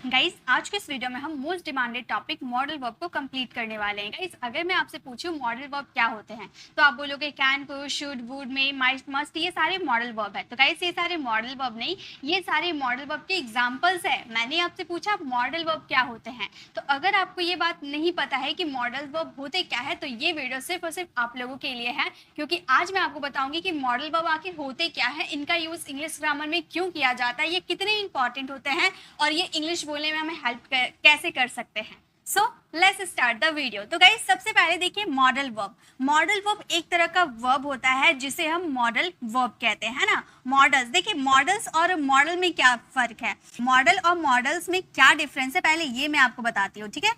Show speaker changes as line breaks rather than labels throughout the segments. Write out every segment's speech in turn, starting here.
Guys आज के इस वीडियो में हम most demanded topic modal verb को कंप्लीट करने वाले हैं। गाइस अगर मैं आपसे पूछूं मॉडल वर्ब क्या होते हैं तो आप बोलोगे can, could, should, would, may, might, must, ये सारे मॉडल वर्ब है। तो गाइस ये सारे मॉडल वर्ब नहीं, ये सारे मॉडल वर्ब के एग्जांपल्स है। मैंने आपसे पूछा मॉडल वर्ब क्या होते हैं, तो अगर आपको ये बात नहीं पता है कि मॉडल वर्ब होते क्या है तो ये वीडियो सिर्फ और सिर्फ आप लोगों के लिए है, क्योंकि आज मैं आपको बताऊंगी कि मॉडल वर्ब आखिर होते क्या है, इनका यूज इंग्लिश ग्रामर में क्यों किया जाता है, ये कितने इंपॉर्टेंट होते हैं और ये इंग्लिश बोलने में हमें हेल्प कैसे कर सकते हैं। So let's start the video. तो गाइस सबसे पहले देखिए मॉडल वर्ब। मॉडल वर्ब एक तरह का वर्ब होता है जिसे हम मॉडल वर्ब कहते हैं ना। मॉडल्स, देखिए मॉडल्स और मॉडल में क्या फर्क है, मॉडल और मॉडल्स में क्या डिफरेंस है, पहले ये मैं आपको बताती हूँ, ठीक है।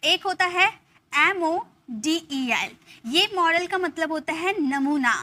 एक होता है MODEL, ये मॉडल का मतलब होता है नमूना,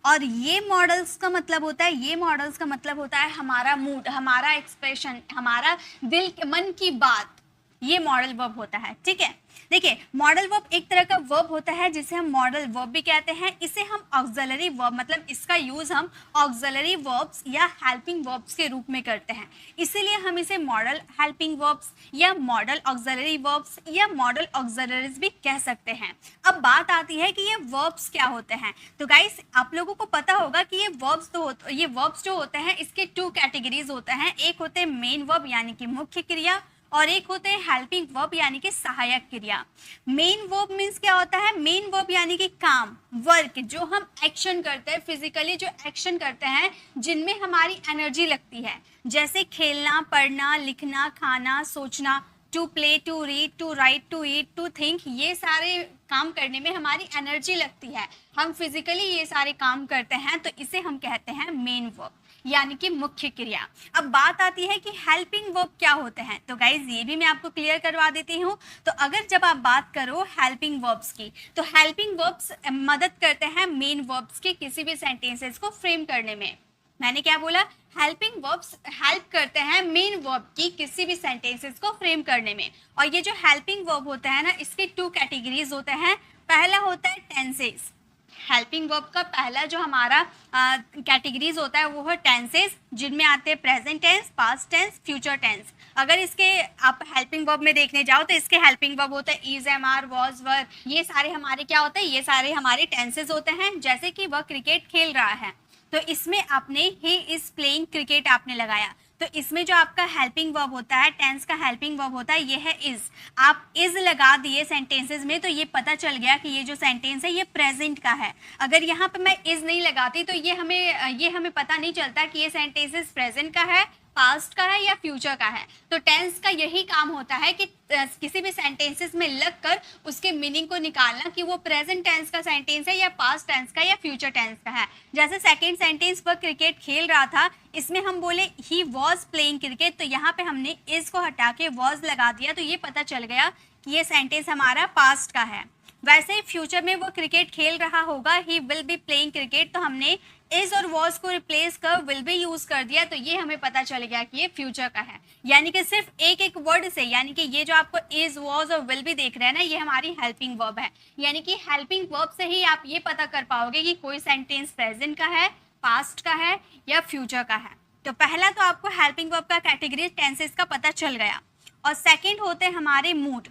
और ये मॉडल्स का मतलब होता है हमारा मूड, हमारा एक्सप्रेशन, हमारा दिल मन की बात, ये मॉडल वर्ब होता है, ठीक है। देखिए मॉडल वर्ब एक तरह का वर्ब होता है जिसे हम मॉडल वर्ब भी कहते हैं। इसे हम ऑक्सिलरी वर्ब, मतलब इसका यूज हम ऑक्सिलरी वर्ब्स या हेल्पिंग वर्ब्स के रूप में करते हैं, इसीलिए हम इसे मॉडल हेल्पिंग वर्ब्स या मॉडल ऑक्सिलरी वर्ब्स या मॉडल ऑक्सिलरीज भी कह सकते हैं। अब बात आती है कि ये वर्ब्स क्या होते हैं। तो गाइस आप लोगों को पता होगा कि ये वर्ब्स जो होते हैं इसके टू कैटेगरीज होते हैं। एक होते हैं मेन वर्ब यानी कि मुख्य क्रिया, और एक होते हैं हेल्पिंग वर्ब यानी कि सहायक क्रिया। मेन वर्ब मीन्स क्या होता है, मेन वर्ब यानी कि काम, वर्क, जो हम एक्शन करते हैं, फिजिकली जो एक्शन करते हैं जिनमें हमारी एनर्जी लगती है, जैसे खेलना, पढ़ना, लिखना, खाना, सोचना, to play, to read, to write, to eat, to think, ये सारे काम करने में हमारी एनर्जी लगती है, हम फिजिकली ये सारे काम करते हैं, तो इसे हम कहते हैं मेन वर्ब यानी कि मुख्य क्रिया। अब बात आती है कि हेल्पिंग वर्ब क्या होते हैं, तो गाइज ये भी मैं आपको क्लियर करवा देती हूँ। तो अगर जब आप बात करो हेल्पिंग वर्ब्स की, तो हेल्पिंग वर्ब्स मदद करते हैं मेन वर्ब्स के किसी भी सेंटेंसेस को फ्रेम करने में। मैंने क्या बोला, हेल्पिंग वर्ब्स हेल्प करते हैं मेन वर्ब की किसी भी सेंटेंसेस को फ्रेम करने में। और ये जो हेल्पिंग वर्ब होता है ना, इसके टू कैटेगरीज होते हैं। पहला होता है टेंसेस, हेल्पिंग वर्ब का पहला जो हमारा कैटेगरीज होता है वो है टेंसेस, जिनमें आते हैं present tense, past tense, future tense. अगर इसके आप हेल्पिंग वर्ब में देखने जाओ तो इसके हेल्पिंग वर्ब होता है इज, एम, आर, वॉज, वर, ये सारे हमारे क्या होते हैं, ये सारे हमारे टेंसेस होते हैं। जैसे कि वह क्रिकेट खेल रहा है तो इसमें आपने ही इज प्लेइंग क्रिकेट आपने लगाया, तो इसमें जो आपका हेल्पिंग वर्ब होता है, टेंस का हेल्पिंग वर्ब होता है, ये है इज। आप इज लगा दिए सेंटेंसेस में तो ये पता चल गया कि ये जो सेंटेंस है ये प्रेजेंट का है। अगर यहाँ पे मैं इज नहीं लगाती तो ये हमें पता नहीं चलता कि ये सेंटेंसेस प्रेजेंट का है, पास्ट का है या फ्यूचर का है। तो टेंस का यही काम होता है कि किसी भी सेंटेंसेस में लगकर उसके मीनिंग को निकालना कि वो प्रेजेंट टेंस का सेंटेंस है या पास्ट टेंस का या फ्यूचर टेंस का है। जैसे सेकंड सेंटेंस पर क्रिकेट खेल रहा था, इसमें हम बोले ही वॉज प्लेइंग क्रिकेट, तो यहाँ पे हमने इज को हटा के वॉज लगा दिया, तो ये पता चल गया कि ये सेंटेंस हमारा पास्ट का है। वैसे ही फ्यूचर में वो क्रिकेट खेल रहा होगा, he will be playing cricket, तो हमने इज और वॉज को रिप्लेस कर विल बी यूज कर दिया, तो ये हमें पता चल गया कि ये फ्यूचर का है। यानी कि सिर्फ एक एक वर्ड से, यानी कि ये जो आपको इज, वॉज और विल बी देख रहे हैं ना, ये हमारी हेल्पिंग वर्ब है। यानी कि हेल्पिंग वर्ब से ही आप ये पता कर पाओगे कि कोई सेंटेंस प्रेजेंट का है, पास्ट का है या फ्यूचर का है। तो पहला तो आपको हेल्पिंग वर्ब का कैटेगरी टेंसेस का पता चल गया। और सेकेंड होते हैं हमारे मूड।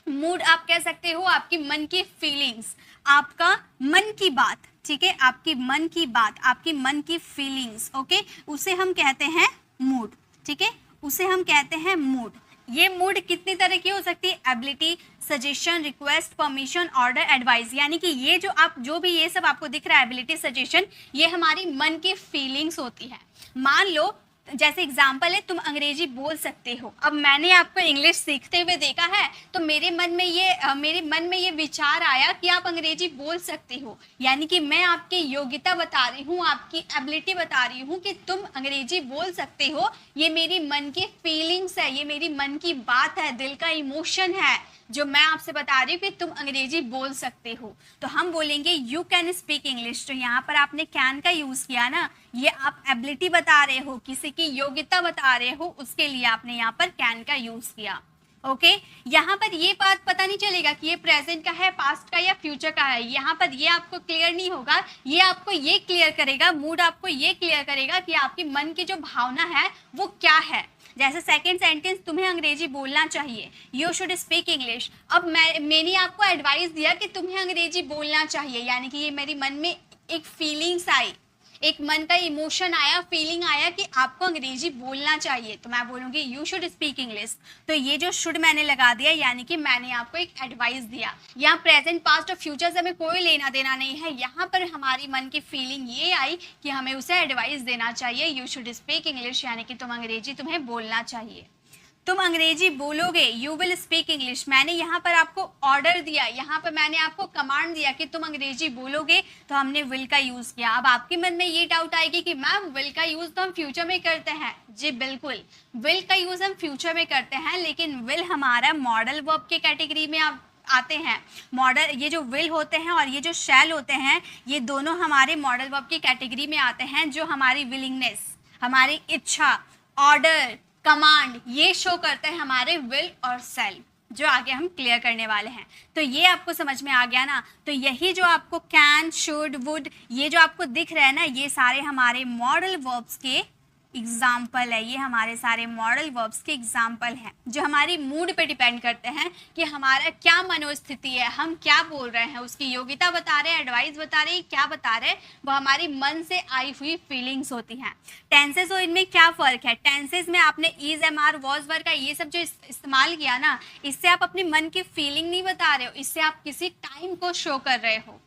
मूड आप कह सकते हो आपकी मन की फीलिंग्स, आपका मन की बात, ठीक है, आपकी मन की बात, आपकी मन की फीलिंग्स, ओके, उसे हम कहते हैं मूड, ठीक है, उसे हम कहते हैं मूड। ये मूड कितनी तरह की हो सकती है, ability, suggestion, request, permission, order, advice, यानी कि ये जो भी ये सब आपको दिख रहा है एबिलिटी, सजेशन, ये हमारी मन की फीलिंग्स होती है। मान लो जैसे एग्जाम्पल है, तुम अंग्रेजी बोल सकते हो। अब मैंने आपको इंग्लिश सीखते हुए देखा है तो मेरे मन में ये विचार आया कि आप अंग्रेजी बोल सकते हो, यानी कि मैं आपकी योग्यता बता रही हूँ, आपकी एबिलिटी बता रही हूँ कि तुम अंग्रेजी बोल सकते हो। ये मेरी मन की फीलिंग्स है, ये मेरी मन की बात है, दिल का इमोशन है जो मैं आपसे बता रही हूँ कि तुम अंग्रेजी बोल सकते हो। तो हम बोलेंगे यू कैन स्पीक इंग्लिश। तो यहाँ पर आपने कैन का यूज किया ना, ये आप एबिलिटी बता रहे हो, किसी की योग्यता बता रहे हो, उसके लिए आपने यहाँ पर कैन का यूज किया। ओके, यहाँ पर ये बात पता नहीं चलेगा कि ये प्रेजेंट का है, पास्ट का या फ्यूचर का है। यहाँ पर ये आपको क्लियर नहीं होगा, ये आपको ये क्लियर करेगा, मूड आपको ये क्लियर करेगा कि आपकी मन की जो भावना है वो क्या है। जैसे सेकंड सेंटेंस, तुम्हें अंग्रेजी बोलना चाहिए, यू शुड स्पीक इंग्लिश। अब मैंने आपको एडवाइस दिया कि तुम्हें अंग्रेजी बोलना चाहिए, यानी कि ये मेरी मन में एक फीलिंग्स आई, एक मन का इमोशन आया, फीलिंग आया कि आपको अंग्रेजी बोलना चाहिए, तो मैं बोलूँगी यू शुड स्पीक इंग्लिश। तो ये जो शुड मैंने लगा दिया, यानी कि मैंने आपको एक एडवाइस दिया। यहाँ प्रेजेंट, पास्ट और फ्यूचर से हमें कोई लेना देना नहीं है, यहाँ पर हमारी मन की फीलिंग ये आई कि हमें उसे एडवाइस देना चाहिए, यू शुड स्पीक इंग्लिश, यानी कि तुम अंग्रेजी तुम्हें बोलना चाहिए, तुम अंग्रेजी बोलोगे, यू विल स्पीक इंग्लिश। मैंने यहाँ पर आपको ऑर्डर दिया, यहाँ पर मैंने आपको कमांड दिया कि तुम अंग्रेजी बोलोगे, तो हमने विल का यूज किया। अब आपके मन में ये डाउट आएगी कि मैम विल का यूज तो हम फ्यूचर में करते हैं। जी बिल्कुल, विल का यूज हम फ्यूचर में करते हैं, लेकिन विल हमारा मॉडल वर्ब के कैटेगरी में आते हैं। मॉडल, ये जो विल होते हैं और ये जो शैल होते हैं, ये दोनों हमारे मॉडल वर्ब की कैटेगरी में आते हैं, जो हमारी विलिंगनेस, हमारी इच्छा, ऑर्डर, कमांड, ये शो करते हैं हमारे विल और शैल, जो आगे हम क्लियर करने वाले हैं। तो ये आपको समझ में आ गया ना। तो यही जो आपको कैन, शुड, वुड, ये जो आपको दिख रहा है ना, ये सारे हमारे मॉडल वर्ब्स के एग्जाम्पल है, ये हमारे सारे मॉडल वर्ब्स के एग्जाम्पल हैं, जो हमारी मूड पे डिपेंड करते हैं कि हमारा क्या मनोस्थिति है, हम क्या बोल रहे हैं, उसकी योग्यता बता रहे हैं, एडवाइस बता रहे हैं, क्या बता रहे हैं, वो हमारी मन से आई हुई फीलिंग्स होती हैं। टेंसेस और इनमें क्या फ़र्क है? टेंसेस में आपने इज, एम आर, वॉज, वर का ये सब जो इस्तेमाल किया ना, इससे आप अपने मन की फीलिंग नहीं बता रहे हो, इससे आप किसी टाइम को शो कर रहे हो।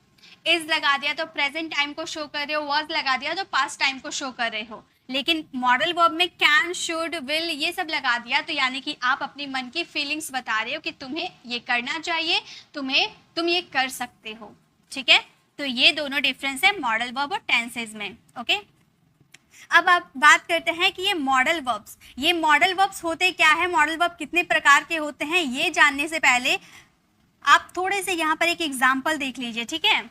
इज लगा दिया तो प्रेजेंट टाइम को शो कर रहे हो, वॉज लगा दिया तो पास्ट टाइम को शो कर रहे हो। लेकिन मॉडल वर्ब में कैन, शुड, विल ये सब लगा दिया, तो यानी कि आप अपनी मन की फीलिंग्स बता रहे हो कि तुम्हें ये करना चाहिए, तुम ये कर सकते हो। ठीक है, तो ये दोनों डिफरेंस है मॉडल वर्ब और टेंसेज में। ओके, अब आप बात करते हैं कि ये मॉडल वर्ब्स होते क्या है, मॉडल वर्ब कितने प्रकार के होते हैं, ये जानने से पहले आप थोड़े से यहाँ पर एक एग्जाम्पल देख लीजिए। ठीक है,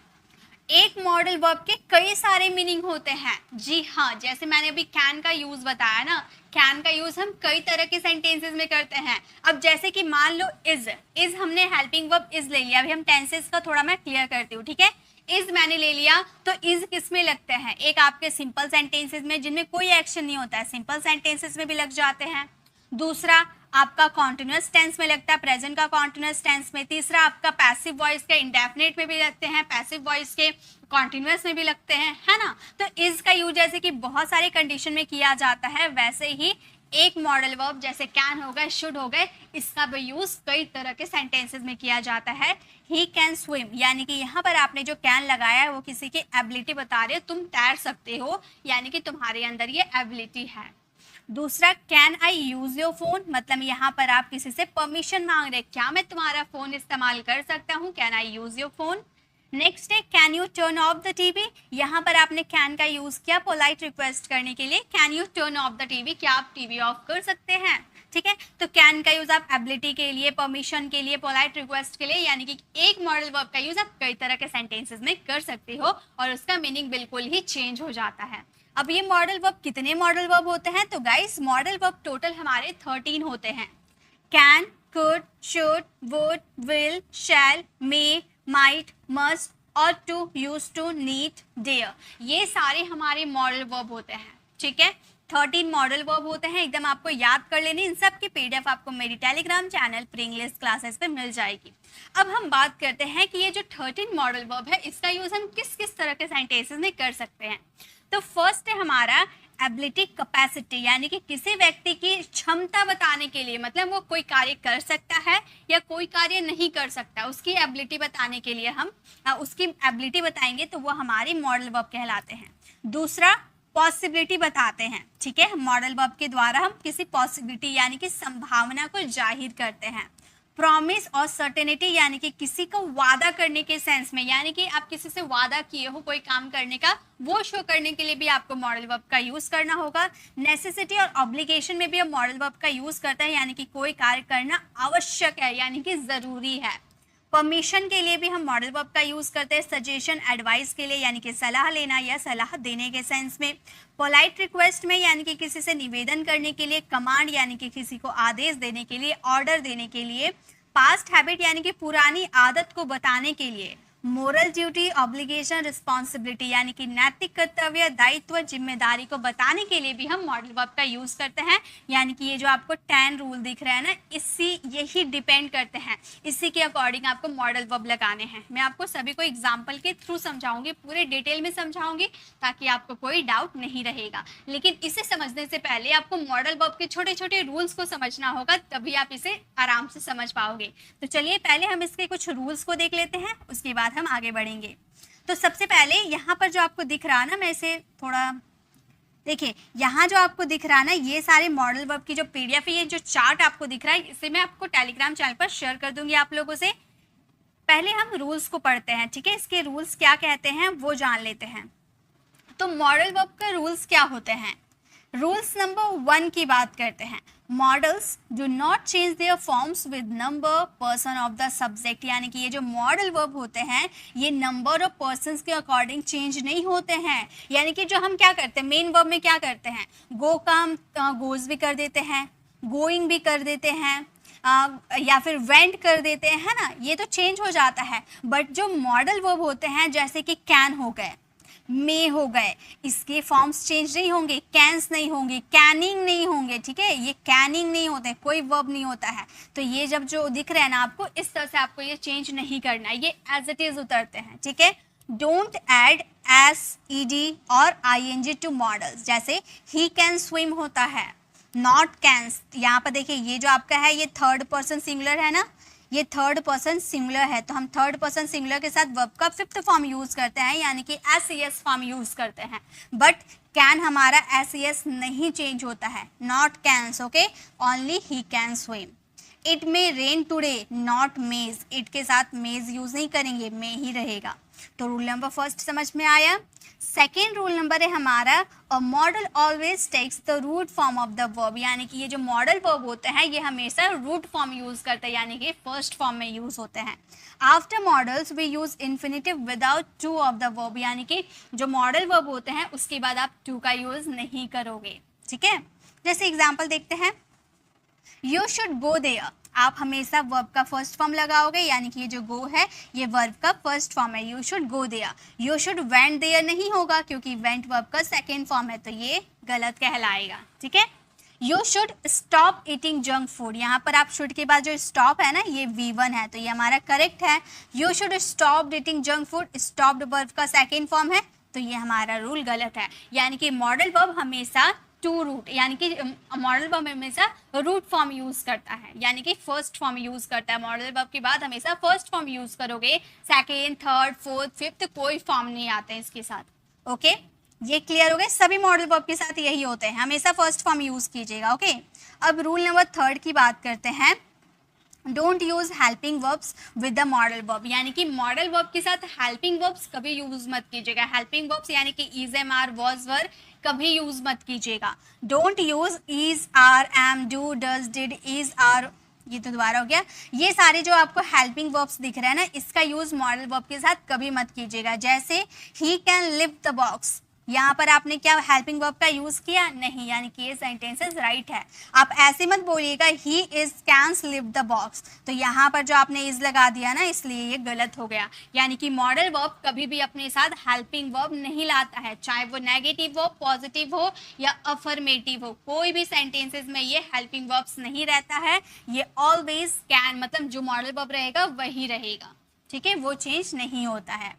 एक मॉडल वर्ब के कई सारे मीनिंग होते हैं। जी हाँ, जैसे मैंने अभी कैन का यूज बताया ना, कैन का यूज हम कई तरह के सेंटेंसेस में करते हैं। अब जैसे कि मान लो इज हमने हेल्पिंग वर्ब इज ले लिया। अभी हम टेंसेस का थोड़ा मैं क्लियर करती हूँ। ठीक है, इज मैंने ले लिया, तो इज किस में लगते हैं? एक आपके सिंपल सेंटेंसेस में जिनमें कोई एक्शन नहीं होता है, सिंपल सेंटेंसेस में भी लग जाते हैं। दूसरा आपका कॉन्टिन्यूअस टेंस में लगता है, प्रेजेंट का कॉन्टिन्यूअस टेंस में। तीसरा आपका पैसिव वॉइस के इंडेफिनिट में भी लगते हैं, पैसिव वॉइस के कॉन्टिन्यूअस में भी लगते हैं, है ना। तो इज का यूज जैसे कि बहुत सारे कंडीशन में किया जाता है, वैसे ही एक मॉडल वर्ब जैसे कैन हो गए, शुड हो गए, इसका भी यूज कई तरह के सेंटेंसेस में किया जाता है। ही कैन स्विम, यानी कि यहाँ पर आपने जो कैन लगाया है वो किसी की एबिलिटी बता रहे हो, तुम तैर सकते हो, यानी कि तुम्हारे अंदर ये एबिलिटी है। दूसरा can I use your phone, मतलब यहाँ पर आप किसी से परमिशन मांग रहे, क्या मैं तुम्हारा फोन इस्तेमाल कर सकता हूँ, can I use your phone. Next है can you turn off the TV, यहाँ पर आपने कैन का यूज किया पोलाइट रिक्वेस्ट करने के लिए, can you turn off the TV, क्या आप टीवी ऑफ कर सकते हैं। ठीक है, तो कैन का यूज आप एबिलिटी के लिए, परमिशन के लिए, पोलाइट रिक्वेस्ट के लिए, यानी कि एक मॉडल वर्ब का यूज आप कई तरह के सेंटेंसेस में कर सकते हो और उसका मीनिंग बिल्कुल ही चेंज हो जाता है। अब ये मॉडल वर्ब, कितने मॉडल वर्ब होते हैं? तो गाइस मॉडल वर्ब टोटल हमारे 13 होते हैं। Can, could, should, would, will, shall, may, might, must, ought to, use to, need, dare, ये सारे हमारे मॉडल वर्ब होते हैं। ठीक है, 13 मॉडल वर्ब होते हैं, एकदम आपको याद कर लेने। इन सब की पीडीएफ आपको मेरी Telegram channel pre English classes पे मिल जाएगी। अब हम बात करते हैं कि ये जो 13 मॉडल वर्ब है, इसका यूज हम किस किस तरह के सेंटेंसेस में कर सकते हैं। तो फर्स्ट है हमारा एबिलिटी कैपेसिटी, यानी कि किसी व्यक्ति की क्षमता बताने के लिए, मतलब वो कोई कार्य कर सकता है या कोई कार्य नहीं कर सकता, उसकी एबिलिटी बताने के लिए हम उसकी एबिलिटी बताएंगे, तो वो हमारी मॉडल वर्ब कहलाते हैं। दूसरा पॉसिबिलिटी बताते हैं। ठीक है, मॉडल वर्ब के द्वारा हम किसी पॉसिबिलिटी यानी कि संभावना को जाहिर करते हैं। प्रॉमिस और सर्टेनिटी, यानी कि किसी को वादा करने के सेंस में, यानी कि आप किसी से वादा किए हो कोई काम करने का, वो शो करने के लिए भी आपको मॉडल वर्ब का यूज करना होगा। नेसेसिटी और ऑब्लिगेशन में भी हम मॉडल वर्ब का यूज करते हैं, यानी कि कोई कार्य करना आवश्यक है, यानी कि जरूरी है। परमिशन के लिए भी हम मॉडल वर्ब का यूज करते हैं। सजेशन, एडवाइस के लिए, यानी कि सलाह लेना या सलाह देने के सेंस में। पोलाइट रिक्वेस्ट में, यानी कि किसी से निवेदन करने के लिए। कमांड, यानी कि किसी को आदेश देने के लिए, ऑर्डर देने के लिए। पास्ट हैबिट, यानी कि पुरानी आदत को बताने के लिए। मोरल ड्यूटी, ऑब्लिगेशन, रिस्पॉन्सिबिलिटी यानी कि नैतिक कर्तव्य, दायित्व, जिम्मेदारी को बताने के लिए भी हम मॉडल वर्ब का यूज करते हैं। यानी कि ये जो आपको 10 रूल दिख रहा है ना, इससे यही डिपेंड करते हैं, इसी के अकॉर्डिंग आपको मॉडल वर्ब लगाने हैं। मैं आपको सभी को एग्जाम्पल के थ्रू समझाऊंगी, पूरे डिटेल में समझाऊंगी ताकि आपको कोई डाउट नहीं रहेगा। लेकिन इसे समझने से पहले आपको मॉडल वर्ब के छोटे छोटे रूल्स को समझना होगा, तभी आप इसे आराम से समझ पाओगे। तो चलिए पहले हम इसके कुछ रूल्स को देख लेते हैं, उसके बाद हम आगे बढ़ेंगे। तो सबसे पहले यहाँ पर जो आपको दिख रहा है ना, मैं इसे थोड़ा देखिए, यहाँ जो आपको दिख रहा है ना, ये सारे मॉडल वर्ब की जो पीडीएफ है, ये जो चार्ट आपको दिख रहा है, इसे मैं आपको टेलीग्राम चैनल पर शेयर कर दूंगी आप लोगों से। पहले हम रूल्स को पढ़ते हैं, ठीक है, इसके रूल्स क्या कहते हैं वो जान लेते हैं। तो मॉडल वर्ब का रूल्स क्या होते हैं? रूल्स नंबर 1 की बात करते हैं। Models do not change their forms with number person of the subject. यानी कि ये जो मॉडल वर्ब होते हैं, ये नंबर ऑफ पर्सन्स के अकॉर्डिंग चेंज नहीं होते हैं। यानी कि जो हम क्या करते हैं, मेन वर्ब में क्या करते हैं, गो काम गोज भी कर देते हैं, गोइंग भी कर देते हैं, या फिर वेंट कर देते हैं, है ना, ये तो चेंज हो जाता है। बट जो मॉडल वर्ब होते हैं, जैसे कि कैन हो गए, मे हो गए, इसके फॉर्म्स चेंज नहीं होंगे, कैंस नहीं होंगे, कैनिंग नहीं होंगे, ठीक है, ये कैनिंग नहीं होते, कोई वर्ब नहीं होता है। तो ये जब जो दिख रहा है ना आपको, इस तरह से आपको ये चेंज नहीं करना है, ये एज इट इज उतरते हैं, ठीक है। डोंट ऐड एस, ईडी और आईएनजी टू मॉडल्स। जैसे ही कैन स्विम होता है, नॉट कैंस। यहाँ पर देखिए, ये जो आपका है ये थर्ड पर्सन सिंगुलर है ना, ये थर्ड पर्सन सिंगुलर है, तो हम थर्ड पर्सन सिंगुलर के साथ वर्ब का फिफ्थ फॉर्म यूज करते हैं, यानी कि एस फॉर्म यूज करते हैं। बट कैन हमारा एस नहीं चेंज होता है, not cans, okay, only he can swim. It may rain today, not mays, it के साथ मेज यूज नहीं करेंगे, मे ही रहेगा। तो रूल नंबर फर्स्ट समझ में आया। सेकेंड रूल नंबर है हमारा, a modal always takes the root form of the verb. यानी कि ये जो मॉडल वर्ब होते हैं, ये हमेशा रूट फॉर्म यूज करते हैं, यानी कि फर्स्ट फॉर्म में यूज होते हैं। After modals we use infinitive without to of the verb. यानी कि जो मॉडल वर्ब होते हैं, उसके बाद आप टू का यूज नहीं करोगे, ठीक है। जैसे एग्जाम्पल देखते हैं, यू शुड गो देयर, आप हमेशा वर्ब का फर्स्ट फॉर्म लगाओगे, यानी कि ये जो गो है ये वर्ब का फर्स्ट फॉर्म है, you should go there. You should went there नहीं होगा, क्योंकि वेंट वर्ब का सेकेंड फॉर्म है, तो ये गलत कहलाएगा, ठीक है। You should stop eating junk food, यहाँ पर आप शुड के बाद जो स्टॉप है ना, ये V1 है, तो ये हमारा करेक्ट है। You should stop eating junk food, stopped verb का सेकेंड फॉर्म है, तो ये हमारा रूल गलत है। यानी कि मॉडल वर्ब हमेशा टू रूट, यानी कि मॉडल वर्ब हमेशा रूट फॉर्म यूज करता है, यानी कि फर्स्ट फॉर्म यूज करता है। मॉडल वर्ब के बाद हमेशा फर्स्ट फॉर्म यूज करोगे, सेकेंड, थर्ड, फोर्थ, फिफ्थ कोई फॉर्म नहीं आते हैं इसके साथ, ओके। ये क्लियर हो गए, सभी मॉडल वर्ब के साथ यही होते हैं, हमेशा फर्स्ट फॉर्म यूज कीजिएगा, ओके। अब रूल नंबर थर्ड की बात करते हैं। Don't use helping verbs with the modal verb. यानी कि मॉडल वर्ब के साथ हेल्पिंग वर्ब्स कभी यूज मत कीजिएगा। हेल्पिंग वर्ब्स यानी कि is, am, are, was, were कभी यूज मत कीजिएगा। Don't use is, are, am, do, does, did, is, are, ये तो दोबारा हो गया। ये सारे जो आपको हेल्पिंग वर्ब्स दिख रहे हैं ना, इसका यूज मॉडल वर्ब के साथ कभी मत कीजिएगा। जैसे he can lift the box, यहाँ पर आपने क्या हेल्पिंग वर्ब का यूज किया? नहीं, यानी कि ये सेंटेंसेस राइट है। आप ऐसे मत बोलिएगा he is cans lift the box, तो यहाँ पर जो आपने इज लगा दिया ना, इसलिए ये गलत हो गया। यानी कि मॉडल वर्ब कभी भी अपने साथ हेल्पिंग वर्ब नहीं लाता है, चाहे वो नेगेटिव हो, पॉजिटिव हो या अफर्मेटिव हो, कोई भी सेंटेंसेस में ये हेल्पिंग वर्ब्स नहीं रहता है। ये ऑलवेज कैन, मतलब जो मॉडल वर्ब रहेगा वही रहेगा, ठीक है, वो चेंज नहीं होता है।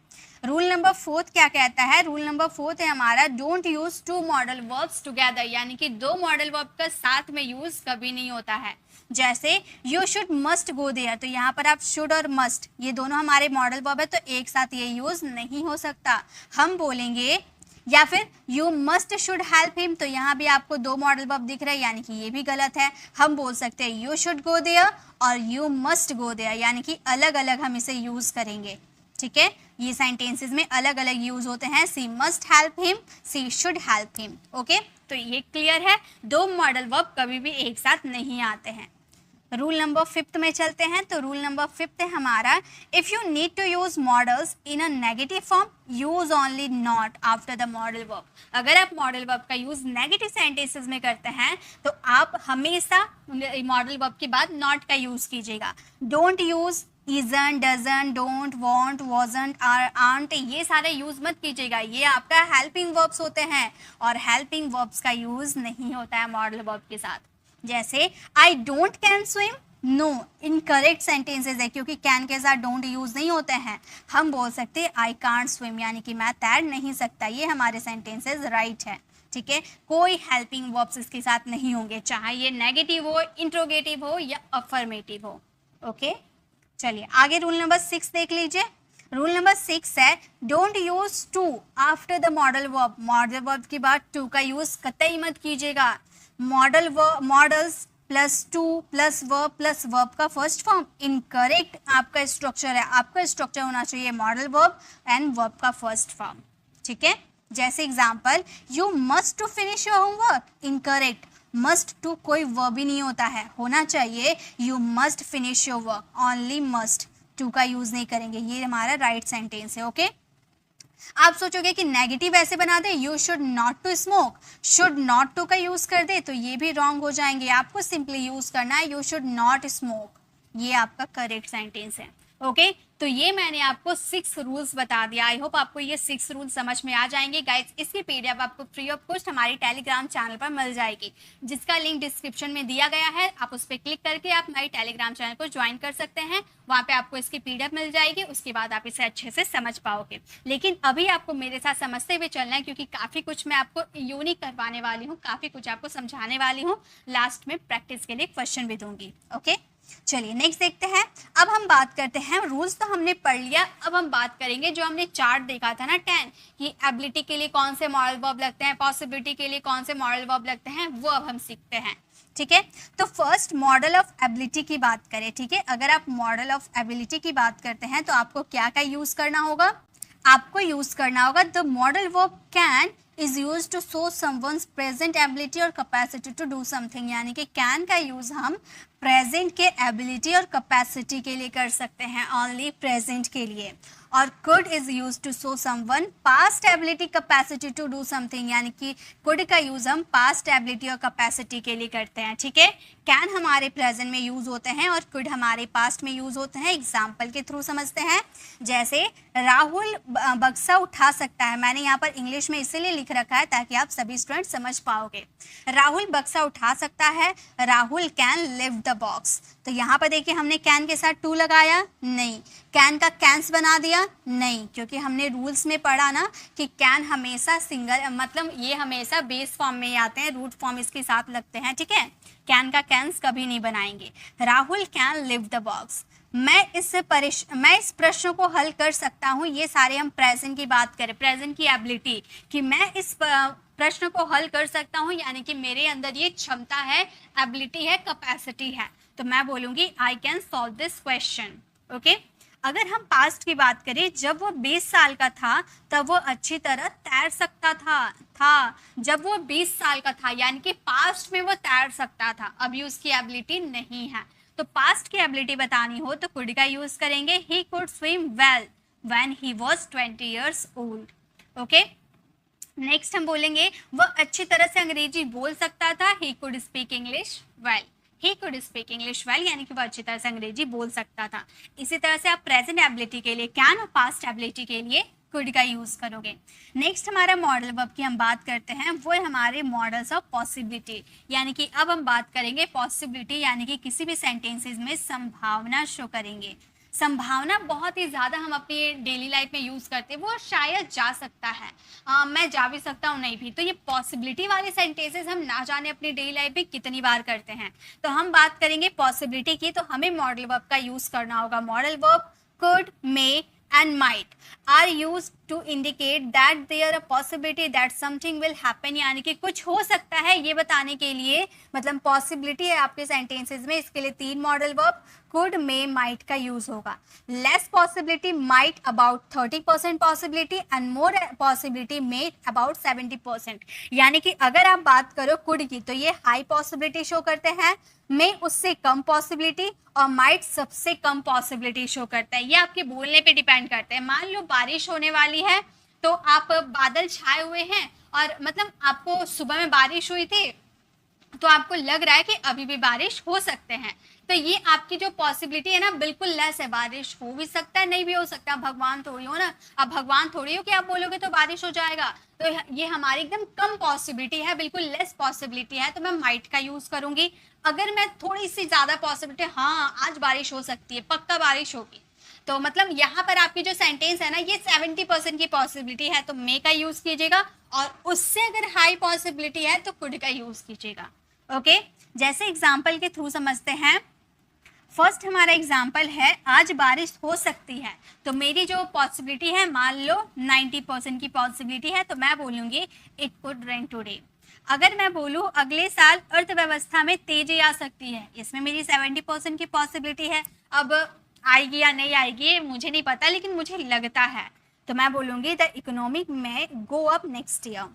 रूल नंबर फोर्थ क्या कहता है? रूल नंबर फोर्थ है हमारा, don't use two modal verbs together. यानी कि दो मॉडल वर्ब का साथ में यूज कभी नहीं होता है। जैसे you should must go there, तो यहाँ पर आप शुड और मस्ट ये दोनों हमारे मॉडल वर्ब है, तो एक साथ ये यूज नहीं हो सकता। हम बोलेंगे, या फिर you must should help him, तो यहाँ भी आपको दो मॉडल वर्ब दिख रहे हैं, यानी कि ये भी गलत है। हम बोल सकते हैं यू शुड गो देयर और यू मस्ट गो देयर, यानी कि अलग अलग हम इसे यूज करेंगे, ठीक है। ये सेंटेंसेस में अलग अलग यूज होते हैं। She must help him, she should help him, okay. तो ये क्लियर है, दो मॉडल वर्ब कभी भी एक साथ नहीं आते हैं। रूल नंबर फिफ्थ में चलते हैं। तो रूल नंबर फिफ्थ है हमारा, if you need to use modals in a negative form, use only not after the modal verb. अगर आप मॉडल वर्ब का यूज नेगेटिव सेंटेंसेस में करते हैं, तो आप हमेशा मॉडल वर्ब के बाद नॉट का यूज कीजिएगा। Don't use isn't, doesn't, don't, won't, wasn't, aren't, ये सारे यूज मत कीजिएगा, ये आपका हेल्पिंग वर्ब्स होते हैं और हेल्पिंग वर्ब्स का यूज नहीं होता है मॉडल वर्ब के साथ। जैसे I don't can swim, no incorrect sentences है क्योंकि कैन के साथ डोंट यूज नहीं होते हैं। हम बोल सकते हैं आई कांट स्विम, यानी कि मैं तैर नहीं सकता, ये हमारे सेंटेंसेस राइट है। ठीक है, कोई हेल्पिंग वर्ब्स इसके साथ नहीं होंगे, चाहे ये नेगेटिव हो, इंट्रोगेटिव हो या अफर्मेटिव हो। ओके, चलिए आगे रूल नंबर 6 देख लीजिए। रूल नंबर 6 है don't use to after the modal verb. Modal verb के बाद टू का यूज कतई मत कीजिएगा। Modals plus to plus verb का फर्स्ट फॉर्म इनकरेक्ट आपका स्ट्रक्चर है। आपका स्ट्रक्चर होना चाहिए मॉडल वर्ब एंड वर्ब का फर्स्ट फॉर्म। ठीक है, जैसे example you must to finish your homework, incorrect. Must to कोई वर्ब ही नहीं होता है, होना चाहिए you must finish your work, only must, to का यूज नहीं करेंगे, ये हमारा राइट सेंटेंस है। ओके, आप सोचोगे कि नेगेटिव ऐसे बना दे, you should not to smoke, should not to का यूज कर दे तो ये भी रॉन्ग हो जाएंगे। आपको सिंपली यूज करना है यू शुड नॉट स्मोक, ये आपका करेक्ट सेंटेंस है। ओके, तो ये मैंने आपको 6 रूल्स बता दिया। आई होप आपको ये 6 रूल्स समझ में आ जाएंगे गाइस। इसकी पीडीएफ आपको फ्री ऑफ कॉस्ट हमारी टेलीग्राम चैनल पर मिल जाएगी, जिसका लिंक डिस्क्रिप्शन में दिया गया है। आप उस पर क्लिक करके आप हमारी टेलीग्राम चैनल को ज्वाइन कर सकते हैं, वहाँ पे आपको इसकी पीडीएफ मिल जाएगी, उसके बाद आप इसे अच्छे से समझ पाओगे। लेकिन अभी आपको मेरे साथ समझते हुए चलना है क्योंकि काफ़ी कुछ मैं आपको यूनिक करवाने वाली हूँ, काफ़ी कुछ आपको समझाने वाली हूँ। लास्ट में प्रैक्टिस के लिए क्वेश्चन भी दूंगी। ओके, चलिए नेक्स्ट देखते हैं। अब हम बात करते हैं, रूल्स तो हमने पढ़ लिया, अब हम बात करेंगे जो हमने चार्ट देखा था ना 10 कि एबिलिटी के लिए कौन से मॉडल वर्ब लगते हैं, पॉसिबिलिटी के लिए कौन से मॉडल वर्ब लगते हैं, वो अब हम सीखते हैं। ठीक है, तो फर्स्ट मॉडल ऑफ एबिलिटी की बात करें। ठीक है, अगर आप मॉडल ऑफ एबिलिटी की बात करते हैं तो आपको क्या क्या यूज करना होगा? आपको यूज करना होगा the modal verb can is used to show someone's present ability और capacity to do something, यानी कि can का यूज हम प्रेजेंट के एबिलिटी और कैपेसिटी के लिए कर सकते हैं, ओनली प्रेजेंट के लिए। और could is used to show someone past ability capacity to do something, यानी कि could का यूज हम past ability और capacity के लिए करते हैं। ठीक है, can हमारे प्रेजेंट में यूज होते हैं और could हमारे पास्ट में यूज होते हैं। एग्जाम्पल के थ्रू समझते हैं, जैसे राहुल बक्सा उठा सकता है। मैंने यहाँ पर इंग्लिश में इसीलिए लिख रखा है ताकि आप सभी स्टूडेंट समझ पाओगे। राहुल बक्सा उठा सकता है, Rahul can lift the box. तो यहाँ पर देखिए हमने कैन के साथ टू लगाया नहीं, कैन का कैंस बना दिया नहीं, क्योंकि हमने रूल्स में पढ़ा ना कि कैन हमेशा सिंगल, मतलब ये हमेशा बेस फॉर्म में ही आते हैं, रूट फॉर्म इसके साथ लगते हैं। ठीक है, कैन का कैंस कभी नहीं बनाएंगे। Rahul can lift the box, मैं इस प्रश्न को हल कर सकता हूँ। ये सारे हम प्रेजेंट की बात करें, प्रेजेंट की एबिलिटी कि मैं इस प्रश्न को हल कर सकता हूँ, यानी कि मेरे अंदर ये क्षमता है, एबिलिटी है, कैपेसिटी है, तो मैं बोलूँगी I can solve this question. Okay, अगर हम पास्ट की बात करें, जब वो 20 साल का था तब वो अच्छी तरह तैर सकता था। जब वो 20 साल का था यानी कि पास्ट में वो तैर सकता था, अभी उसकी एबिलिटी नहीं है। तो पास्ट की एबिलिटी बतानी हो तो कुड का यूज करेंगे, he could swim well when he was 20 years old। Okay, next हम बोलेंगे वो अच्छी तरह से अंग्रेजी बोल सकता था, he could speak English well. He could speak English well यानी कि वो अच्छी तरह से अंग्रेजी बोल सकता था। इसी तरह से आप प्रेजेंट एबिलिटी के लिए कैन और पास्ट एबिलिटी के लिए कुड का यूज करोगे। नेक्स्ट हमारा मॉडल वर्ब की हम बात करते हैं, वो है हमारे मॉडल्स ऑफ पॉसिबिलिटी, यानी कि अब हम बात करेंगे पॉसिबिलिटी, यानी कि किसी भी सेंटेंसेस में संभावना शो करेंगे। संभावना बहुत ही ज़्यादा हम अपनी डेली लाइफ में यूज़ करते हैं, वो शायद जा सकता है, मैं जा भी सकता हूँ नहीं भी। तो ये पॉसिबिलिटी वाले सेंटेंसेस हम ना जाने अपनी डेली लाइफ में कितनी बार करते हैं। तो हम बात करेंगे पॉसिबिलिटी की, तो हमें मॉडल वर्ब का यूज़ करना होगा। Modal verb could, may and might are used to indicate that there a possibility that something will happen, यानी कि कुछ हो सकता है ये बताने के लिए, मतलब पॉसिबिलिटी है आपके सेंटेंसेस में, इसके लिए 3 modal verb could, may, might का यूज होगा। Less possibility might about 30% possibility and more possibility may about 70%। यानी कि अगर आप बात करो कुड की तो ये हाई पॉसिबिलिटी शो करते हैं, मे उससे कम पॉसिबिलिटी और माइट सबसे कम पॉसिबिलिटी शो करता है। ये आपके बोलने पे डिपेंड करता है। मान लो बारिश होने वाली है तो आप बादल छाए हुए हैं और मतलब आपको सुबह में बारिश हुई थी तो आपको लग रहा है कि अभी भी बारिश हो सकते हैं, तो ये आपकी जो पॉसिबिलिटी है ना बिल्कुल लेस है। बारिश हो भी सकता है, नहीं भी हो सकता, भगवान थोड़ी हो ना। अब भगवान थोड़ी हो कि आप बोलोगे तो बारिश हो जाएगा। तो ये हमारी एकदम कम पॉसिबिलिटी है, बिल्कुल लेस पॉसिबिलिटी है, तो मैं माइट का यूज करूंगी। अगर मैं थोड़ी सी ज्यादा पॉसिबिलिटी, हाँ आज बारिश हो सकती है, पक्का बारिश होगी, तो मतलब यहाँ पर आपकी जो सेंटेंस है ना ये 70% की पॉसिबिलिटी है, तो मे का यूज कीजिएगा। और उससे अगर हाई पॉसिबिलिटी है तो कुड का यूज कीजिएगा। ओके, जैसे एग्जाम्पल के थ्रू समझते हैं। फर्स्ट हमारा एग्जाम्पल है आज बारिश हो सकती है, तो मेरी जो पॉसिबिलिटी है मान लो 90% की पॉसिबिलिटी है, तो मैं बोलूंगी इट कुड रेन टुडे। अगर मैं बोलूं अगले साल अर्थव्यवस्था में तेजी आ सकती है, इसमें मेरी 70% की पॉसिबिलिटी है। अब आएगी या नहीं आएगी मुझे नहीं पता, लेकिन मुझे लगता है, तो मैं बोलूंगी द इकोनॉमिक में गो अप नेक्स्ट ईयर,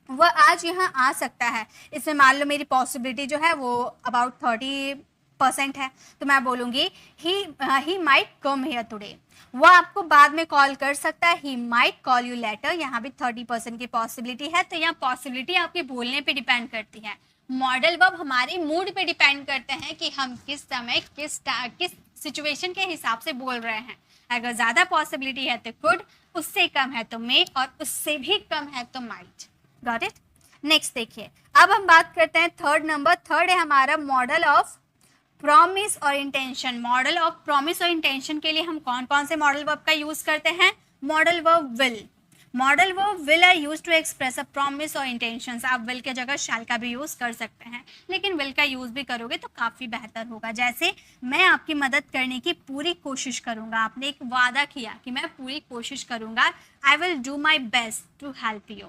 वह आज यहाँ आ सकता है। इसमें मान लो मेरी पॉसिबिलिटी जो है वो अबाउट 30% है, तो मैं बोलूँगी he might come here today, वह आपको बाद में कॉल कर सकता है, he might call you later, यहाँ भी 30% की पॉसिबिलिटी है। तो यहाँ पॉसिबिलिटी आपके बोलने पे डिपेंड करती है। मॉडल वर्ब हमारे मूड पे डिपेंड करते हैं कि हम किस समय किस सिचुएशन के हिसाब से बोल रहे हैं। अगर ज़्यादा पॉसिबिलिटी है तो कुड, उससे कम है तो मे, और उससे भी कम है तो माइट। Got it. नेक्स्ट देखिए, अब हम बात करते हैं थर्ड नंबर। थर्ड है हमारा मॉडल ऑफ प्रॉमिस और इंटेंशन। मॉडल ऑफ प्रॉमिस और इंटेंशन के लिए हम कौन कौन से मॉडल वर्ब का यूज करते हैं? Modal verb will. Modal verb will are use to express a promise और इंटेंशंस। आप विल के जगह शैल का भी यूज कर सकते हैं, लेकिन विल का यूज भी करोगे तो काफी बेहतर होगा। जैसे मैं आपकी मदद करने की पूरी कोशिश करूंगा, आपने एक वादा किया कि मैं पूरी कोशिश करूंगा, I will do my best to help you.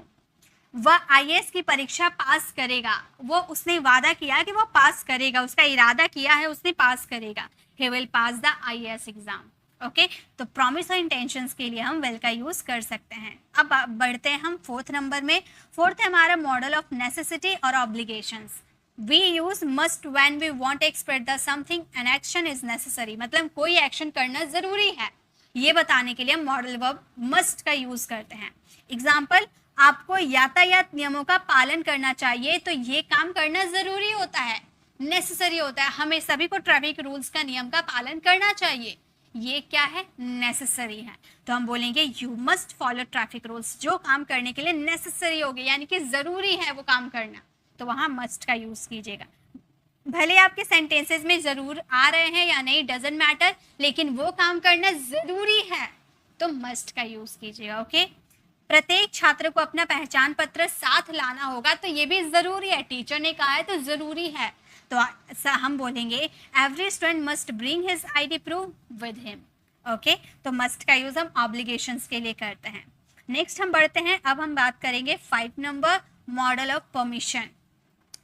वह आईएएस की परीक्षा पास करेगा, वो उसने वादा किया कि वो पास करेगा, उसका इरादा किया है उसने पास करेगा। He will pass the IAS exam. Okay, तो प्रॉमिस और इंटेंशंस के लिए हम विल का यूज कर सकते हैं। अब बढ़ते हैं हम फोर्थ नंबर में। फोर्थ है हमारा मॉडल ऑफ नेसेसिटी और obligations. We use must when we want to express the something an action is necessary, मतलब कोई एक्शन करना जरूरी है, ये बताने के लिए हम मॉडल वर्ब मस्ट का यूज करते हैं। एग्जाम्पल, आपको यातायात नियमों का पालन करना चाहिए, तो ये काम करना जरूरी होता है, नेसेसरी होता है। हमें सभी को ट्रैफिक रूल्स का नियम का पालन करना चाहिए, ये क्या है? नेसेसरी है। तो हम बोलेंगे you must follow traffic rules, जो काम करने के लिए नेसेसरी होगी, यानी कि जरूरी है वो काम करना, तो वहां मस्ट का यूज कीजिएगा। भले आपके सेंटेंसेस में जरूर आ रहे हैं या नहीं, डजेंट मैटर, लेकिन वो काम करना जरूरी है तो मस्ट का यूज कीजिएगा। ओके, प्रत्येक छात्र को अपना पहचान पत्र साथ लाना होगा, तो ये भी जरूरी है, टीचर ने कहा है तो जरूरी है, तो हम बोलेंगे every student must bring his ID proof with him. Okay, तो मस्ट का यूज हम ऑब्लिगेशंस के लिए करते हैं। नेक्स्ट हम बढ़ते हैं, अब हम बात करेंगे 5 number model of permission.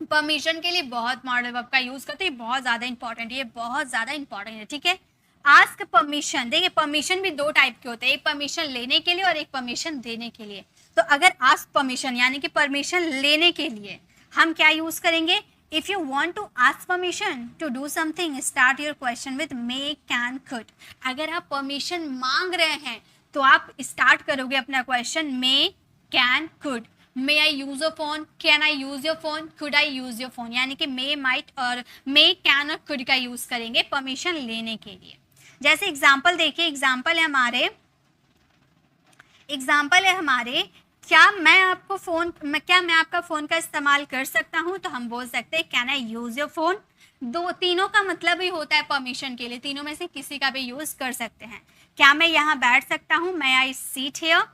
Permission के लिए बहुत मॉडल वर्ब का यूज करते हैं, बहुत ज्यादा इंपॉर्टेंट, ये बहुत ज्यादा इंपॉर्टेंट है। ठीक है, आस्क परमिशन। देखिए परमिशन भी 2 टाइप के होते हैं, एक परमिशन लेने के लिए और एक परमिशन देने के लिए। तो अगर आस्क परमिशन यानी कि परमिशन लेने के लिए हम क्या यूज करेंगे? If you want to ask permission to do something, start your question with may, can, could. अगर आप परमिशन मांग रहे हैं तो आप स्टार्ट करोगे अपना question may, can, could. May I use your phone, can I use your phone, could I use your phone, यानी कि मे, माइट और मे, कैन और कुड का यूज करेंगे परमिशन लेने के लिए। जैसे एग्जाम्पल देखिए, एग्जाम्पल है हमारे क्या मैं आपका फ़ोन का इस्तेमाल कर सकता हूं? तो हम बोल सकते हैं can I use your phone. तीनों का मतलब ही होता है परमिशन के लिए, तीनों में से किसी का भी यूज़ कर सकते हैं। क्या मैं यहाँ बैठ सकता हूँ? मैं आई सीट हियर।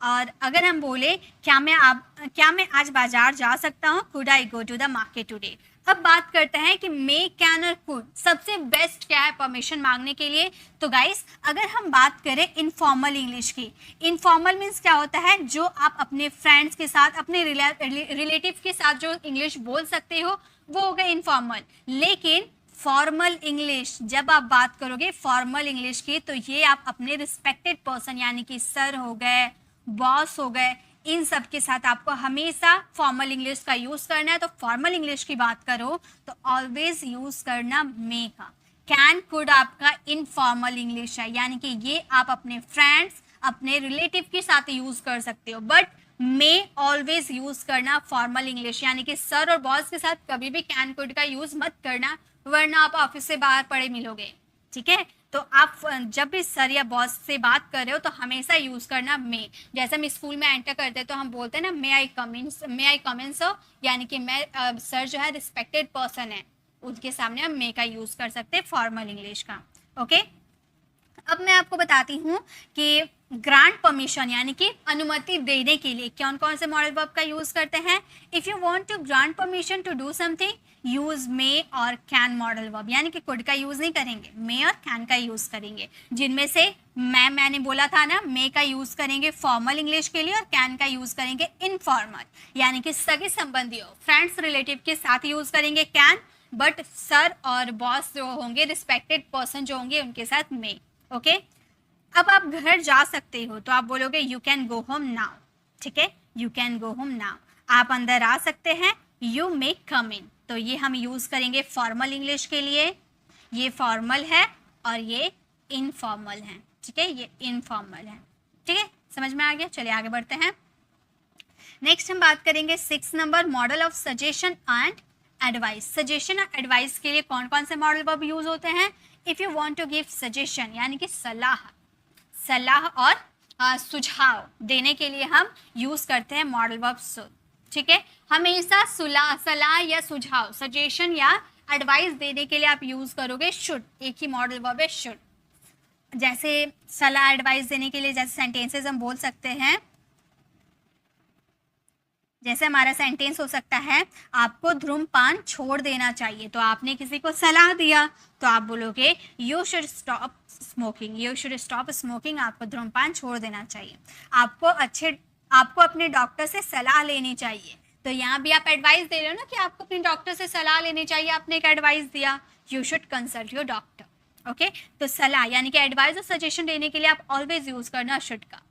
और अगर हम बोले क्या मैं आज बाजार जा सकता हूँ? Could I go to the market today. अब बात करते हैं कि मे, कैन और कुड सबसे बेस्ट क्या है परमिशन मांगने के लिए। तो गाइस अगर हम बात करें इनफॉर्मल इंग्लिश की, इनफॉर्मल मीन्स क्या होता है? जो आप अपने फ्रेंड्स के साथ, अपने रिलेटिव के साथ जो इंग्लिश बोल सकते हो वो हो गया इनफॉर्मल। लेकिन फॉर्मल इंग्लिश जब आप बात करोगे फॉर्मल इंग्लिश की, तो ये आप अपने रिस्पेक्टेड पर्सन यानी कि सर हो गए, बॉस हो गए, इन सब के साथ आपको हमेशा फॉर्मल इंग्लिश का यूज करना है। तो फॉर्मल इंग्लिश की बात करो तो ऑलवेज यूज करना मे का। कैन, कुड आपका इनफॉर्मल इंग्लिश है, यानी कि ये आप अपने फ्रेंड्स, अपने रिलेटिव के साथ यूज कर सकते हो। बट मे ऑलवेज यूज करना फॉर्मल इंग्लिश, यानी कि सर और बॉस के साथ कभी भी कैन कुड का यूज मत करना, वरना आप ऑफिस से बाहर पड़े मिलोगे, ठीक है। तो आप जब भी सर या बॉस से बात कर रहे हो तो हमेशा यूज करना मे। जैसे हम स्कूल में एंटर करते हैं तो हम बोलते हैं ना मे आई कम इन सर, यानी कि मैं सर जो है रिस्पेक्टेड पर्सन है, उनके सामने हम मे का यूज कर सकते हैं फॉर्मल इंग्लिश का। ओके, अब मैं आपको बताती हूँ कि ग्रांट परमिशन यानी कि अनुमति देने के लिए कौन कौन से मॉडल वर्ब का यूज करते हैं। If you want to grant permission to do something use may or can modal verb, यानी कि कुड का यूज नहीं करेंगे, मे और कैन का यूज करेंगे। जिनमें से मैंने बोला था ना, मे का यूज करेंगे फॉर्मल इंग्लिश के लिए और कैन का यूज करेंगे इनफॉर्मल, यानी कि सगे संबंधियों फ्रेंड्स रिलेटिव के साथ यूज करेंगे कैन, बट सर और बॉस जो होंगे रिस्पेक्टेड पर्सन जो होंगे उनके साथ मे। ओके, अब आप घर जा सकते हो तो आप बोलोगे you can go home now, ठीक है, you can go home now. आप अंदर आ सकते हैं, यू मे कम इन, तो ये हम यूज करेंगे फॉर्मल इंग्लिश के लिए। ये फॉर्मल है और ये इनफॉर्मल है, ठीक है, ये इनफॉर्मल है, ठीक है, समझ में आ गया। चलिए आगे बढ़ते हैं। नेक्स्ट हम बात करेंगे 6 number model of suggestion and advice. Suggestion और एडवाइस के लिए कौन कौन से मॉडल वर्ब यूज होते हैं। If you want to give suggestion यानी कि सलाह और सुझाव देने के लिए हम यूज करते हैं मॉडल वर्ब शुड, ठीक है। हमेशा सलाह या सुझाव, सजेशन या एडवाइस देने के लिए आप यूज करोगे शुड, एक ही मॉडल वर्ब है शुड। जैसे सलाह एडवाइस देने के लिए जैसे सेंटेंसेस हम बोल सकते हैं, जैसे हमारा सेंटेंस हो सकता है आपको धूम्रपान छोड़ देना चाहिए, तो आपने किसी को सलाह दिया तो आप बोलोगे you should stop smoking, you should stop smoking, आपको धूम्रपान छोड़ देना चाहिए। आपको अपने डॉक्टर से सलाह लेनी चाहिए, तो यहाँ भी आप एडवाइस दे रहे हो ना कि आपको अपने डॉक्टर से सलाह लेनी चाहिए, आपने एक एडवाइस दिया, you should consult your doctor. Okay, तो सलाह यानी कि एडवाइस और सजेशन देने के लिए आप ऑलवेज यूज करना शुड का।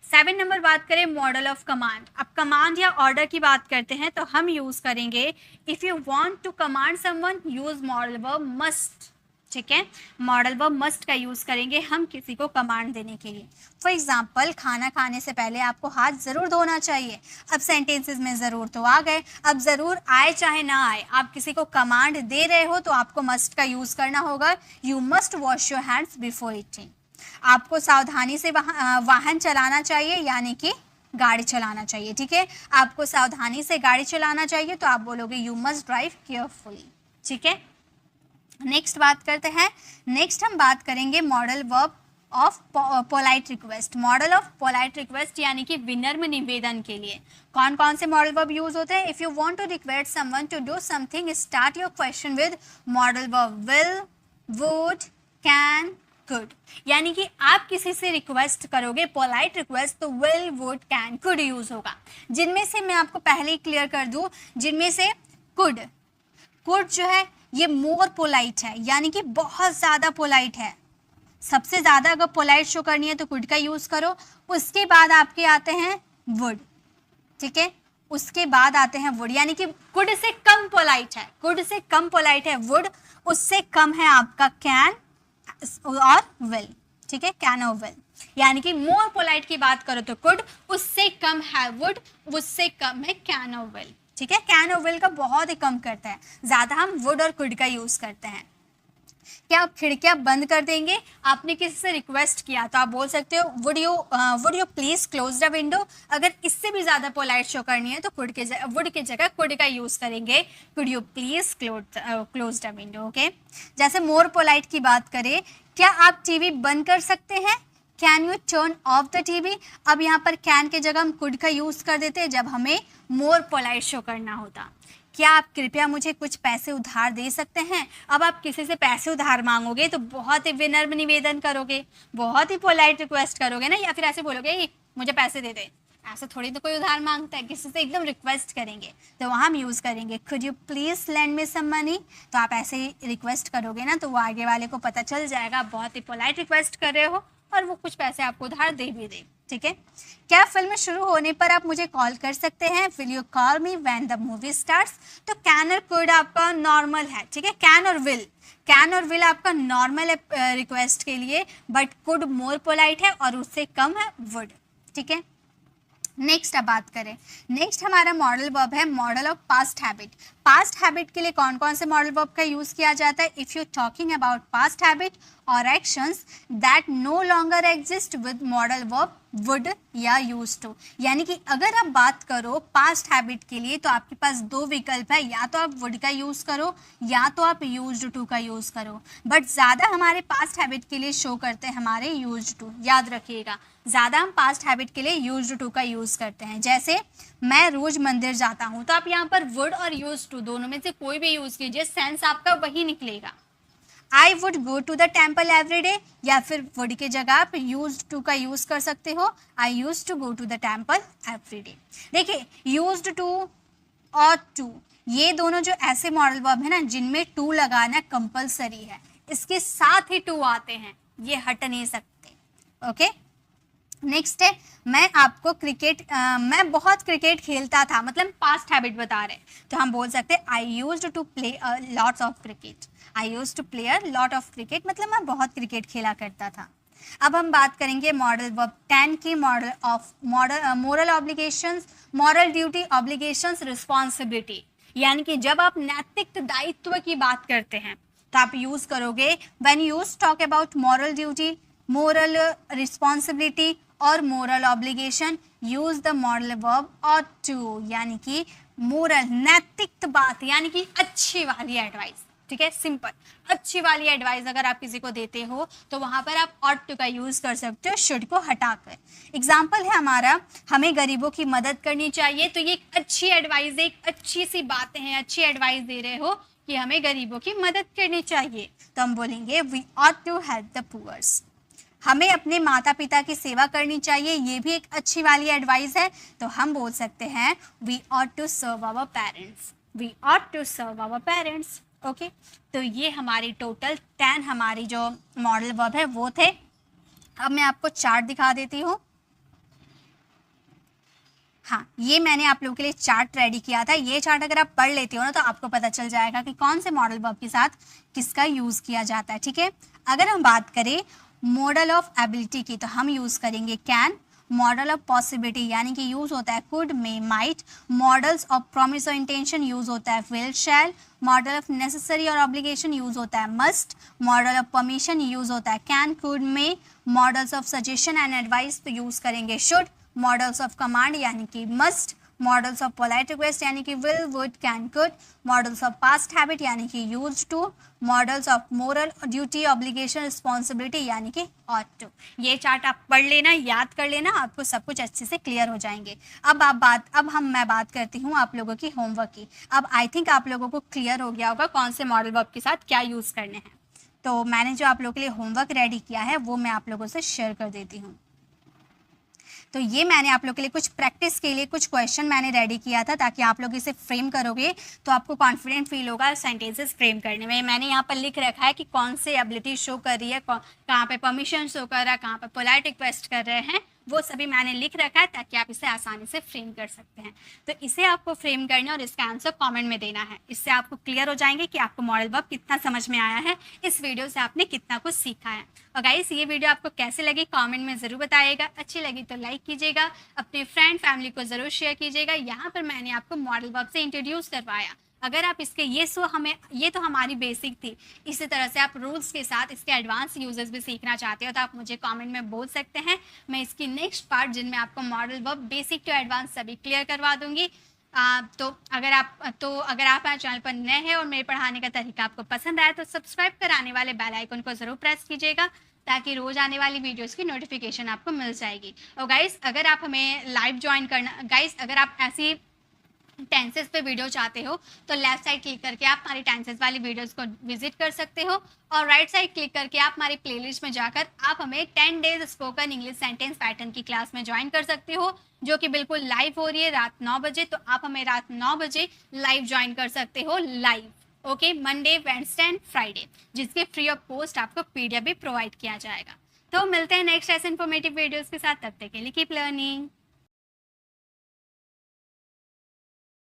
7 नंबर बात करें मॉडल ऑफ कमांड। अब कमांड या ऑर्डर की बात करते हैं तो हम यूज करेंगे if you want to command someone use modal verb must, ठीक है, मॉडल वर्ब मस्ट का यूज करेंगे हम किसी को कमांड देने के लिए। फॉर एग्जाम्पल खाना खाने से पहले आपको हाथ जरूर धोना चाहिए। अब सेंटेंसेस में जरूर तो आ गए, अब जरूर आए चाहे ना आए, आप किसी को कमांड दे रहे हो तो आपको मस्ट का यूज करना होगा। You must wash your hands before eating. आपको सावधानी से वाहन चलाना चाहिए यानी कि गाड़ी चलाना चाहिए, ठीक है, आपको सावधानी से गाड़ी चलाना चाहिए तो आप बोलोगे यू मस्ट ड्राइव केयरफुली, ठीक है। नेक्स्ट बात करते हैं। नेक्स्ट हम बात करेंगे modal verb of polite request. Model of polite request यानी कि विनम्र निवेदन के लिए कौन कौन से मॉडल वर्ब यूज होते हैं। If you want to request someone to do something start your question with modal verb will, would, can, could. यानी कि आप किसी से रिक्वेस्ट करोगे पोलाइट रिक्वेस्ट तो will, would, can, could use होगा। जिनमें से मैं आपको पहले ही क्लियर कर दूं, जिनमें से कुड जो है ये मोर पोलाइट है, यानी कि बहुत ज़्यादा पोलाइट है। सबसे ज़्यादा अगर पोलाइट शो करनी है तो कुड का यूज़ करो। उसके बाद आपके आते हैं वुड, ठीक है, उसके बाद आते हैं वुड, यानी कि कुड से कम पोलाइट है, कुड से कम पोलाइट है वुड, उससे कम है आपका कैन और विल, ठीक है, कैन और विल। यानी कि मोर पोलाइट की बात करो तो कुड, उससे कम है वुड, उससे कम है कैन और विल, ठीक है। कैन और विल का बहुत ही कम करता है, ज्यादा हम वुड और कुड का यूज करते हैं। क्या आप खिड़कियां बंद कर देंगे। आपने किसी से रिक्वेस्ट किया तो आप बोल सकते हो would you please close the window. अगर इससे भी ज्यादा पोलाइट शो करनी है तो वुड के जगह कुड का यूज करेंगे, could you please close the window. Okay, जैसे मोर पोलाइट की बात करें, क्या आप टीवी बंद कर सकते हैं, can you turn off the TV. अब यहाँ पर कैन के जगह हम कुड का यूज कर देते हैं जब हमें मोर पोलाइट शो करना होता। क्या आप कृपया मुझे कुछ पैसे उधार दे सकते हैं। अब आप किसी से पैसे उधार मांगोगे तो बहुत ही विनम्र निवेदन करोगे, बहुत ही पोलाइट रिक्वेस्ट करोगे ना, या फिर ऐसे बोलोगे मुझे पैसे दे दे। ऐसे थोड़ी तो कोई उधार मांगता है, किसी से एकदम रिक्वेस्ट करेंगे तो वहाँ हम यूज़ करेंगे could you please lend me some money. तो आप ऐसे ही रिक्वेस्ट करोगे ना तो वो आगे वाले को पता चल जाएगा बहुत ही पोलाइट रिक्वेस्ट कर रहे हो और वो कुछ पैसे आपको उधार दे भी दे, ठीक है। क्या फिल्म शुरू होने पर आप मुझे कॉल कर सकते हैं, will you call me when the movie starts. तो कैन और कुड आपका नॉर्मल है, ठीक है, कैन और विल आपका नॉर्मल है रिक्वेस्ट के लिए, बट कुड मोर पोलाइट है और उससे कम है वुड, ठीक है। नेक्स्ट अब बात करें, नेक्स्ट हमारा मॉडल वर्ब है model of past habit. Past habit के लिए कौन कौन से मॉडल वर्ब का यूज किया जाता है? If you talking about past habit or actions that no longer exist with modal verb would या यूज टू। यानी कि अगर आप बात करो पास्ट हैबिट के लिए तो आपके पास दो विकल्प है, या तो आप वुड का यूज करो या तो आप यूज्ड टू का यूज करो। बट ज़्यादा हमारे पास्ट हैबिट के लिए शो करते हैं हमारे यूज्ड टू, याद रखिएगा ज़्यादा हम पास्ट हैबिट के लिए यूज्ड टू का यूज़ करते हैं। जैसे मैं रोज़ मंदिर जाता हूँ, तो आप यहाँ पर वुड और यूज्ड टू दोनों में से कोई भी यूज़ कीजिए, सेंस आपका वही निकलेगा। I would go to the temple every day, या फिर वुड की जगह आप यूज्ड टू का यूज़ कर सकते हो, I used to go to the temple every day. देखिए यूज्ड टू और टू ये दोनों जो ऐसे मॉडल वर्ब है ना जिनमें टू लगाना कंपलसरी है, इसके साथ ही टू आते हैं, ये हट नहीं सकते। ओके नेक्स्ट है, मैं आपको मैं बहुत क्रिकेट खेलता था, मतलब पास्ट हैबिट बता रहे हैं, तो हम बोल सकते हैं I used to play lots of cricket. I used to play a lot of cricket मतलब मैं बहुत क्रिकेट खेला करता था। अब हम बात करेंगे मॉडल वर्ब 10 की, moral obligations, moral duty, obligations, responsibility. यानी कि जब आप नैतिक दायित्व की बात करते हैं तो आप यूज करोगे when you talk about moral duty, moral responsibility और moral obligation, use the modal verb ought to। यानी कि मोरल नैतिक बात, यानी कि अच्छी वाली एडवाइस, ठीक है, सिंपल अच्छी वाली एडवाइस अगर आप किसी को देते हो तो वहां पर आप ought to का यूज कर सकते हो शुड को हटाकर। एग्जाम्पल है हमारा, हमें गरीबों की मदद करनी चाहिए, तो ये एक अच्छी एडवाइस, एक अच्छी सी बातें हैं, अच्छी एडवाइस दे रहे हो कि हमें गरीबों की मदद करनी चाहिए, तो हम बोलेंगे we ought to help the poor। हमें अपने माता पिता की सेवा करनी चाहिए, ये भी एक अच्छी वाली एडवाइस है, तो हम बोल सकते हैं we ought to serve our parents। We ought to serve our parents। Okay तो ये हमारी टोटल 10 हमारी जो मॉडल वर्ब है वो थे। अब मैं आपको चार्ट दिखा देती हूँ। हाँ ये मैंने आप लोगों के लिए चार्ट रेडी किया था, ये चार्ट अगर आप पढ़ लेते हो ना तो आपको पता चल जाएगा कि कौन से मॉडल वर्ब के साथ किसका यूज़ किया जाता है, ठीक है। अगर हम बात करें मॉडल ऑफ एबिलिटी की तो हम यूज़ करेंगे कैन। मॉडल ऑफ पॉसिबिलिटी यानी कि यूज़ होता है could, may, might. Modals of promise और इंटेंशन यूज़ होता है will, shall. Modal of necessary और ऑब्लिगेशन यूज़ होता है must. Modal of permission use होता है can, could, may. Modals of suggestion and advice तो यूज़ करेंगे शुड। मॉडल्स ऑफ कमांड यानी कि must. Modals of polite request यानी कि will, would, can, could. Modals of past habit यानी कि used to. Modals of moral duty, obligation, responsibility यानी कि ऑट टू। ये चार्ट आप पढ़ लेना, याद कर लेना, आपको सब कुछ अच्छे से क्लियर हो जाएंगे। मैं बात करती हूँ आप लोगों की होमवर्क की। अब आई थिंक आप लोगों को क्लियर हो गया होगा कौन से मॉडल वर्ब के साथ क्या यूज़ करने हैं। तो मैंने जो आप लोगों के लिए होमवर्क रेडी किया है वो मैं आप लोगों से शेयर कर देती हूँ। तो ये मैंने आप लोग के लिए कुछ प्रैक्टिस के लिए कुछ क्वेश्चन मैंने रेडी किया था, ताकि आप लोग इसे फ्रेम करोगे तो आपको कॉन्फिडेंट फील होगा सेंटेंसेस फ्रेम करने में। मैंने यहाँ पर लिख रखा है कि कौन से एबिलिटी शो कर रही है, कहाँ पे परमिशन शो कर रहा है, कहाँ पे पोलाइट रिक्वेस्ट कर रहे हैं, वो सभी मैंने लिख रखा है ताकि आप इसे आसानी से फ्रेम कर सकते हैं। तो इसे आपको फ्रेम करना और इसका आंसर कमेंट में देना है। इससे आपको क्लियर हो जाएंगे कि आपको मॉडल वर्ब कितना समझ में आया है, इस वीडियो से आपने कितना कुछ सीखा है। और गाइस ये वीडियो आपको कैसे लगी कमेंट में ज़रूर बताइएगा। अच्छी लगी तो लाइक कीजिएगा, अपने फ्रेंड फैमिली को ज़रूर शेयर कीजिएगा। यहाँ पर मैंने आपको मॉडल वर्ब से इंट्रोड्यूस करवाया। अगर आप इसके ये तो हमारी बेसिक थी, इसी तरह से आप रूल्स के साथ इसके एडवांस यूजेस भी सीखना चाहते हो तो आप मुझे कमेंट में बोल सकते हैं। मैं इसकी नेक्स्ट पार्ट जिनमें आपको modal verb basic to advance सभी क्लियर करवा दूंगी। तो अगर आप हमारे चैनल पर नए हैं और मेरे पढ़ाने का तरीका आपको पसंद आया तो सब्सक्राइब कराने वाले बेल आइकन को ज़रूर प्रेस कीजिएगा, ताकि रोज आने वाली वीडियोस की नोटिफिकेशन आपको मिल जाएगी। और गाइस अगर आप हमें लाइव ज्वाइन करना, गाइस अगर आप ऐसी टेंसेस पे वीडियो चाहते हो तो लेफ्ट साइड क्लिक करके आप हमारी टेंसेस वाली वीडियोस को विजिट कर सकते हो, और राइट साइड क्लिक करके आप हमारी प्लेलिस्ट में जाकर आप हमें 10 days spoken English sentence pattern की क्लास में ज्वाइन कर सकते हो, जो कि बिल्कुल लाइव हो रही है रात 9 बजे। तो आप हमें रात 9 बजे लाइव ज्वाइन कर सकते हो, live, okay, Monday, Wednesday and Friday, जिसके फ्री ऑफ कॉस्ट आपको PDF भी प्रोवाइड किया जाएगा। तो मिलते हैं नेक्स्ट ऐसे इन्फॉर्मेटिव वीडियोस के साथ, तब तक के लिए कीप लर्निंग।